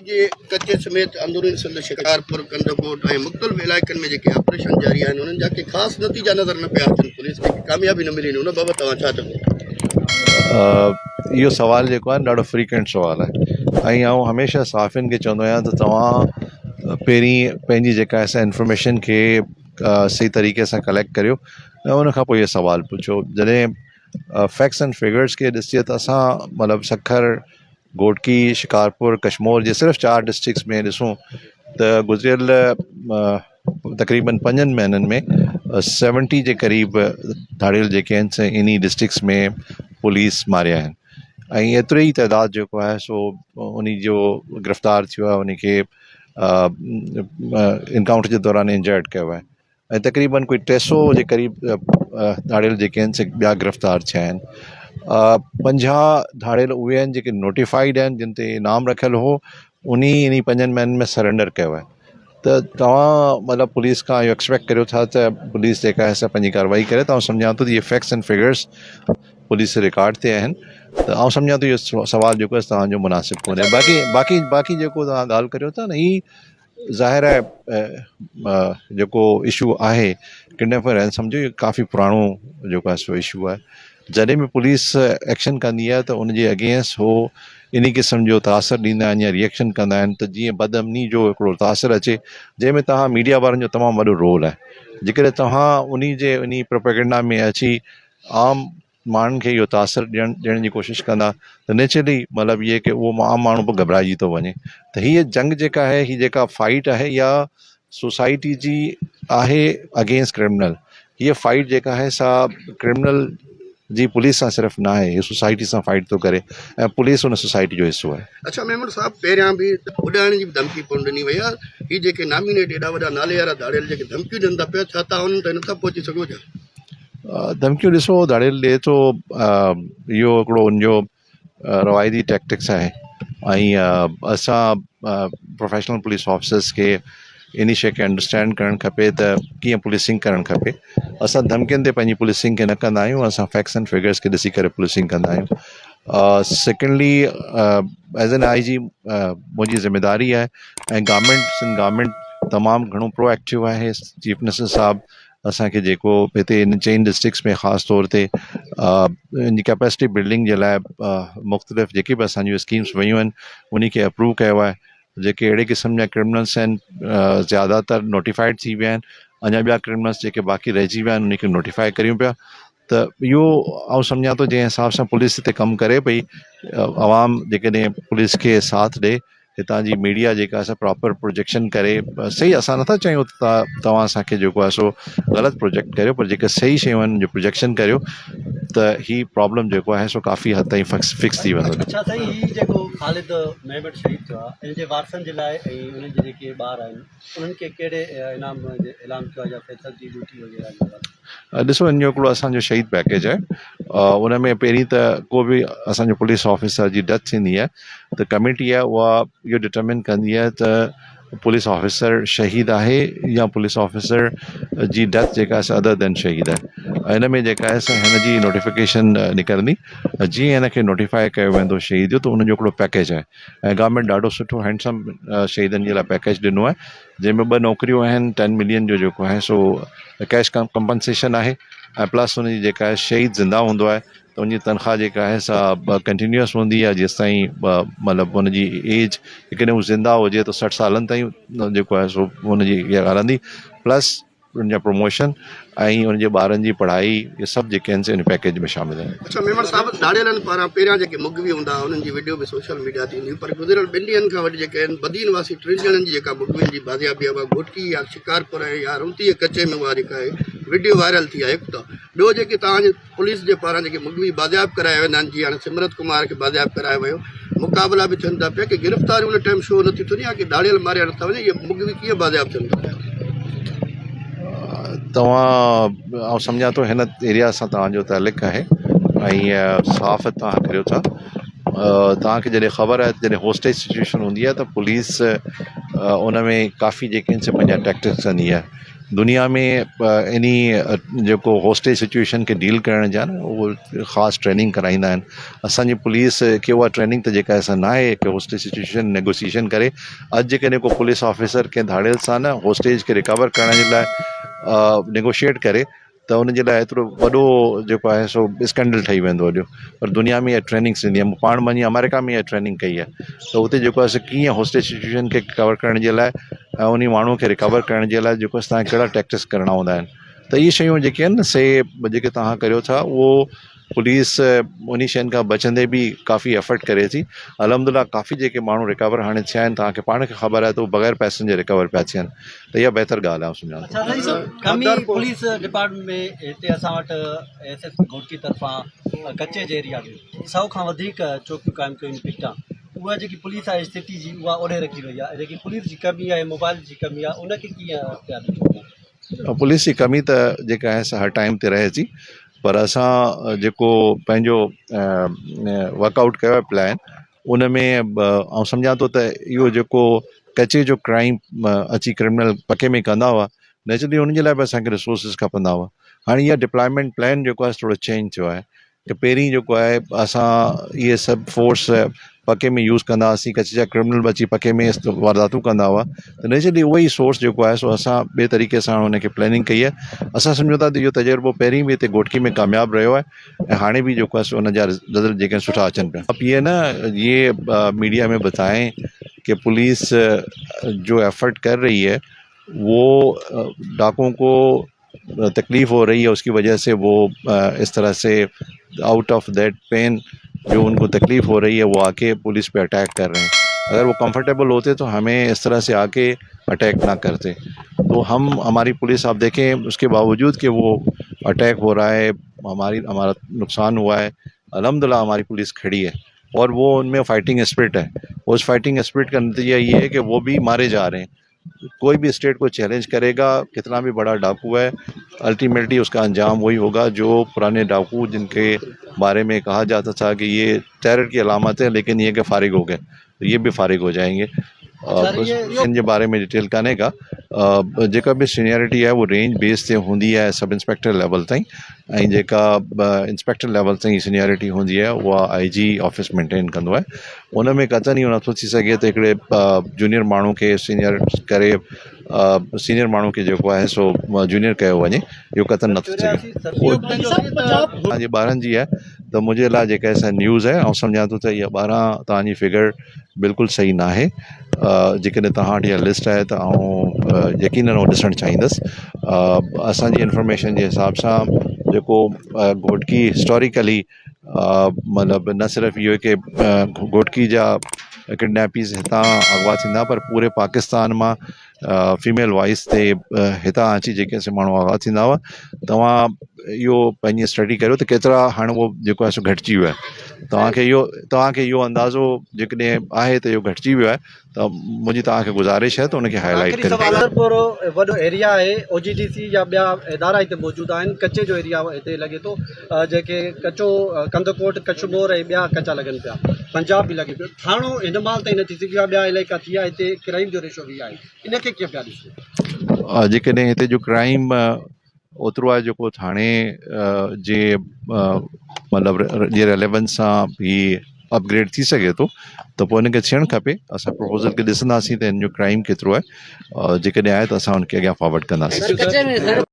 जे कच्चे समेत अंदरूनी सिंध शिकारपुर कंदकोट ऐं मुख़्तलिफ़ इलाइक़नि में जेके ऑपरेशन जारी आहिनि उन्हनि जा के ख़ासि नतीजा नज़र न पिया अचनि, पुलिस खे कामयाबी न मिली, उन बाबति तव्हां छा चवंदो? इहो सवाल जेको आहे ॾाढो फ्रीक्वेंट सवाल आहे ऐं आउं हमेशह सहाफ़ियुनि खे चवंदो आहियां त तव्हां पहिरीं पंहिंजी जेका असां इंफॉर्मेशन खे सही तरीक़े सां कलेक्ट करियो ऐं उन खां पोइ इहे सवाल पुछो। जॾहिं फैक्ट्स एंड फिगर्स खे ॾिसीए त असां मतिलबु सखर, घोटकी, शिकारपुर, कशमोर जे सिर्फ़ु 4 डिस्ट्रिक्ट्स में ॾिसूं त गुज़िरियल तक़रीबन 5 महीननि में 70 जे क़रीब धाड़ियल जेके आहिनि इन्ही डिस्ट्रिक्ट्स में पुलिस मारिया आहिनि ऐं एतिरो ई तइदाद जेको आहे सो उन जो गिरफ़्तार थियो आहे, उनखे इनकाउंटर जे दौरान इंजर्ड कयो आहे ऐं तक़रीबन कोई 300 जे क़रीब धाड़ियल जेके आहिनि से ॿिया गिरफ़्तार थिया आहिनि। 50 धाड़ियल उहे आहिनि जेके नोटिफाइड आहिनि, जिन ते इनाम रखियलु हो, इन्ही 5 महीननि में सरेंडर कयो आहे। त तव्हां मतिलबु पुलिस खां इहो एक्सपेक्ट करियो था त पुलिस जेका आहे पंहिंजी कार्रवाई करे, त आउं सम्झां थो त इहे facts and figures police record ते आहिनि, त आउं सम्झां थो इहो सवाल जेको आहे तव्हांजो मुनासिबु कोन्हे। बाक़ी जेको तव्हां ॻाल्हि करियो था न, ही ज़ाहिर आहे जेको इशू आहे किडनैपर आहिनि, सम्झो इहो काफ़ी पुराणो जेको आहे सो इशू आहे। जॾहिं बि पुलिस एक्शन कंदी आहे त उनजे अगेंस्ट हो इन क़िस्म जो तासर ॾींदा आहिनि या रिएक्शन कंदा आहिनि त जीअं बदअमनी जो हिकिड़ो तासर अचे, जंहिंमें तव्हां मीडिया वारनि जो तमामु वॾो रोल आहे। जेकॾहिं तव्हां उन प्रोपेगेंडा में अची आम माण्हुनि खे इहो तासर ॾियण जी कोशिशि कंदा त नेचुरली मतिलबु इहे की उहो आम माण्हू बि घबराइजी थो वञे। त हीअ जंग जेका आहे, हीअ जेका फाइट आहे, इहा सोसाइटी जी आहे अगेंस्ट क्रिमिनल। हीअ फाइट जेका आहे सा क्रिमिनल जी पुलिस सां सिर्फ़ु न आहे, हीअ सोसाइटी सां फाइट थो करे ऐं पुलिस उन सोसाइटी जो हिसो आहे। अच्छा मेमन साहब, पहिरियां बि उॾाइण जी धमकी कोन ॾिनी वई आहे, हीअ जेके नामिनेट एॾा वॾा नाले वारा धाड़ियल जेके धमकियूं ॾियनि था पिया, छा तव्हां उन्हनि ताईं नथा पहुची सघो छा? धमकियूं ॾिसो, धाड़ियल ॾिए थो, इहो हिकिड़ो उनजो रवायती टैक्टिक्स आहे ऐं असां प्रोफेशनल पुलिस ऑफिसर्स खे इन शइ खे अंडरस्टैंड करणु खपे त कीअं पुलिसिंग करणु खपे। असां धमकियुनि ते पंहिंजी पुलिसिंग खे न कंदा आहियूं, असां फैक्ट्स एंड फिगर्स खे ॾिसी करे पुलिसिंग कंदा आहियूं। सेकेंडली, एज़ एन IG मुंहिंजी ज़िम्मेदारी आहे ऐं गवर्नमेंट तमामु घणो प्रोएक्टिव आहे। चीफ मिनिस्टर साहब असांखे जेको हिते इन 4 डिस्ट्रिक्ट्स में ख़ासि तौर ते इन कैपेसिटी बिल्डिंग जे लाइ मुख़्तलिफ़ जेके बि असांजियूं स्कीम्स वयूं आहिनि उन खे अप्रूव कयो आहे। जेके अहिड़े क़िस्म जा क्रिमिनल्स आहिनि ज़्यादातर नोटिफाइड थी विया आहिनि, अञा ॿिया क्रिमिनल्स जेके बाक़ी रहिजी विया आहिनि उनखे नोटिफाई करियूं पिया। त इहो आउं सम्झां थो जंहिं हिसाब सां पुलिस हिते कमु करे पई, आवाम जेकॾहिं पुलिस खे साथ ॾिए, हितां जी मीडिया जेका असां प्रॉपर प्रोजेक्शन करे, सही असां नथा चयूं त तव्हां असांखे जेको आहे सो ग़लति प्रोजेक्ट करियो, पर जेके सही शयूं आहिनि जो प्रोजेक्शन करियो त ही प्रॉब्लम जेको आहे सो काफ़ी हद ताईं फिक्स थी वेंदो। अच्छा साईं, हीउ जेको ख़ालिद महमद शहीद थियो आहे, इन जे वारसनि जे लाइ ऐं उन्हनि जे जेके ॿार आहिनि उन्हनि खे कहिड़े इनाम जो ऐलान कयो आहे या फैसल जी ड्यूटी वग़ैरह? ॾिसो, इन जो हिकिड़ो असांजो शहीद पैकेज आहे, उन में पहिरीं त को बि असांजो पुलिस ऑफिसर जी डेथ थींदी आहे त कमेटी आहे उहा इहो डिटरमिन कंदी आहे त पुलिस ऑफिसर शहीद आहे या पुलिस ऑफिसर जी डेथ जेका आहे अदर देन शहीद आहे। हिन में जेका आहे हिन जी नोटिफिकेशन निकिरंदी, जीअं हिन खे नोटिफाई कयो वेंदो शहीद जो, त उनजो हिकिड़ो पैकेज आहे ऐं गवर्नमेंट ॾाढो सुठो हैंडसम शहीदनि जे लाइ पैकेज ॾिनो आहे, जंहिंमें 2 नौकरियूं आहिनि, 10 मिलियन जो जेको आहे सो कैश कंपनसेशन आहे ऐं प्लस उनजी जेका आहे शहीद ज़िंदा हूंदो आहे त उनजी तनख़्वाह जेका आहे सा कंटिन्यूअस हूंदी आहे जेसि ताईं मतिलबु उनजी एज, जेकॾहिं हू ज़िंदा हुजे त 60 सालनि ताईं जेको आहे सो उनजी इहा हलंदी, प्लस उनजा प्रमोशन ऐं उनजे ॿारनि जी पढ़ाई, इहे सभु जेके आहिनि इन पैकेज में शामिल आहिनि। अच्छा मेमन साहब, धाड़ियलनि पारां पहिरियां जेके मुगवी हूंदा उन्हनि जी वीडियो बि सोशल मीडिया ते ईंदी, पर गुज़िरियल 2 ॾींहंनि खां वठी जेके आहिनि बदीन वासी 3 ॼणनि जी जेका मुगवियुनि जी बाज़ियाबी आहे, घोटकी या शिकारपुर आहे या रुमती कचे में उहा जेका आहे वीडियो वायरल थी आहे। हिकु त ॿियो जेके तव्हांजे पुलिस जे पारां जेके मुगवी बाज़ियाब कराया वेंदा आहिनि, जीअं हाणे सिमरत कुमार खे बाज़ियाब करायो वियो, मुक़ाबला बि थियनि था पिया कि गिरफ़्तारी उन टाइम शो नथी थिए या कि धाड़ियल मारिया नथा वञे, इहे मुगवी कीअं बाज़ियाब थियनि था पिया? तव्हां सम्झां थो हिन एरिया सां तव्हांजो तालुक़ु आहे ऐं सहाफ़त तव्हां करियो था। तव्हांखे जॾहिं ख़बर आहे जॾहिं होस्टेज सिचुएशन हूंदी आहे त पुलिस उन में काफ़ी जेके आहिनि से पंहिंजा टैक्टिक्स कंदी आहे। दुनिया में इन्ही जेको हॉस्टेज सिचुएशन के डील करण जा न उहो ख़ासि ट्रेनिंग कराईंदा आहिनि। असांजी पुलिस खे उहा ट्रेनिंग त जेका असां न आहे कि हॉस्टेज सिचुएशन नेगोशिएशन करे अॼु जेकॾहिं को पुलिस ऑफिसर कंहिं धाड़ियल सां न हॉस्टेज खे रिकवर करण जे लाइ नेगोशिएट करे त उनजे लाइ एतिरो वॾो जेको आहे सो स्कैंडल ठही वेंदो अॼु। पर दुनिया में इहा ट्रेनिंग थींदी आहे, पाण वञी अमेरिका में इहा ट्रेनिंग कई आहे त उते जेको आहे कीअं हॉस्टेज सिचुएशन खे कवर करण जे लाइ ऐं उन माण्हू खे रिकवर करण जे लाइ जेको असांखे कहिड़ा टैक्टिक्स करणा हूंदा आहिनि। त इहे शयूं जेके आहिनि न से जेके तव्हां करियो था उहो पुलिस उन शयुनि खां बचंदे बि काफ़ी एफर्ट करे थी। अलहमदिल्ला काफ़ी जेके माण्हू रिकवर हाणे थिया आहिनि तव्हांखे पाण खे ख़बर आहे त उहे बग़ैर पैसनि जे रिकवर पिया थियनि त इहा बहितर ॻाल्हि आहे सुञाणो। अच्छा साईं साहब, कमी पुलिस डिपार्टमेंट में हिते असां वटि एसएसपी घोटकी तरफ़ां कचे जे एरिया में 100 खां वधीक चौकियूं क़ाइमु कयूं आहिनि पिकटा। उहा जेकी पुलिस आहे स्थिति जी उहा ओॾे रखी वई आहे। जेकी पुलिस जी कमी आहे, मोबाइल जी कमी आहे, उनखे कीअं पिया ॾिठो? पुलिस जी कमी त जेका आहे हर टाइम ते रहे थी, पर असां जेको पंहिंजो वर्कआउट कयो आहे प्लान उन में ऐं सम्झां थो त इहो जेको कचे जो क्राइम अची क्रिमिनल पके में कंदा हुआ नेचुरली उनजे लाइ बि असांखे रिसोर्सिस खपंदा हुआ। हाणे इहा डिप्लॉयमेंट प्लान जेको आहे थोरो चेंज थियो आहे कि पहिरीं जेको आहे असां इहे सभु फोर्स पके में यूज़ कंदा हुआसीं, कचे जा क्रिमिनल बि अची पके में वारदातूं कंदा हुआ त नेचुरली उहो ई सोर्स जेको आहे सो असां ॿिए तरीक़े सां हुनखे प्लानिंग कई आहे। असां सम्झूं था त इहो तजुर्बो पहिरीं बि हिते घोटकी में कामयाबु रहियो आहे ऐं हाणे बि जेको आहे सो हुन जा रिज़ल्ट जेके आहिनि सुठा अचनि पिया। अब ये न ये मीडिया में बताएं कि पुलिस जो एफर्ट कर रही है वो डाकुओं को तकलीफ़ हो रही है, उसकी वजह से वो इस तरह से आउट ऑफ दैट पेन जो उनको तकलीफ़ हो रही है वो आके पुलिस पे अटैक कर रहे हैं। अगर वो कंफर्टेबल होते तो हमें इस तरह से आके अटैक ना करते। तो हमारी पुलिस आप देखें उसके बावजूद कि वो अटैक हो रहा है, हमारा नुकसान हुआ है, अल्हम्दुलिल्लाह हमारी पुलिस खड़ी है और वो उनमें फाइटिंग स्पिरिट है। उस फाइटिंग स्पिरिट का नतीजा ये है कि वो भी मारे जा रहे हैं। कोई भी स्टेट को चैलेंज करेगा, कितना भी बड़ा डाकू है, अल्टीमेटली उसका अंजाम वही होगा जो पुराने डाकू जिनके बारे में कहा जाता था कि ये टेरर की अलामत है लेकिन ये कि फारिग हो गए, तो ये भी फारिग हो जाएंगे। इनके बारे में डिटेल काने का जेका भी सीनियरिटी है वो रेंज बेस ते हूंदी है सब इंस्पेक्टर लेवल ताईं ऐं जेका इंस्पेक्टर लेवल ताईं सीनियरिटी हूंदी है उहा IG ऑफिस मेंटेन कंदो आहे। उन में कतई नथो थी सघे त हिकिड़े जूनियर माण्हू खे सीनियर करे सीनियर माण्हू खे जेको आहे सो जूनियर कयो वञे, इहो कतई नथो थी सघे। तव्हांजे 12 जी आहे त मुंहिंजे लाइ जेका असां न्यूज़ आहे ऐं सम्झां थो त इहा 12 तव्हांजी फिगर बिल्कुलु सही न आहे। जेकॾहिं तव्हां वटि इहा लिस्ट आहे त आउं यकीनन उहो ॾिसणु चाहींदुसि। असांजी इंफॉर्मेशन जे हिसाब सां जेको घोटकी हिस्टोरिकली मतिलबु न सिर्फ़ु इहो कि घोटकी जा किडनैपीज़ हितां अगवा थींदा पर पूरे पाकिस्तान मां फीमेल वॉइस ते हितां अची जेके माण्हू अगवा थींदा हुआ। तव्हां इहो पंहिंजी स्टडी करियो त केतिरा हाणे उहो जेको आहे सो घटिजी वियो आहे। तव्हांखे इहो अंदाज़ो जेकॾहिं आहे त इहो घटिजी वियो आहे त मुंहिंजी तव्हांखे गुज़ारिश आहे त उनखे हाईलाइट करे। वॾो एरिया आहे, OGDC या ॿिया इदारा हिते मौजूदु आहिनि। कचे जो एरिया हिते लॻे थो, जेके कचो कंदकोट, कचबोर ऐं ॿिया कचा लॻनि पिया, पंजाब बि लॻे पियो, थाणो हिन महिल ताईं न थी सघियो आहे। ॿिया इलाइक़ा थी विया, हिते क्राइम जो रेशो बि आहे, इनखे कीअं पिया ॾिसो? जेकॾहिं हिते जो क्राइम ओतिरो आहे जेको थाणे जे मतिलबु जे रेलेवेंस सां भी अपग्रेड थी सघे थो त पोइ हिनखे थियणु खपे। असां प्रपोज़ल खे ॾिसंदासीं त हिन जो क्राइम केतिरो आहे, जेकॾहिं आहे त असां हुनखे अॻियां फॉरवर्ड कंदासीं।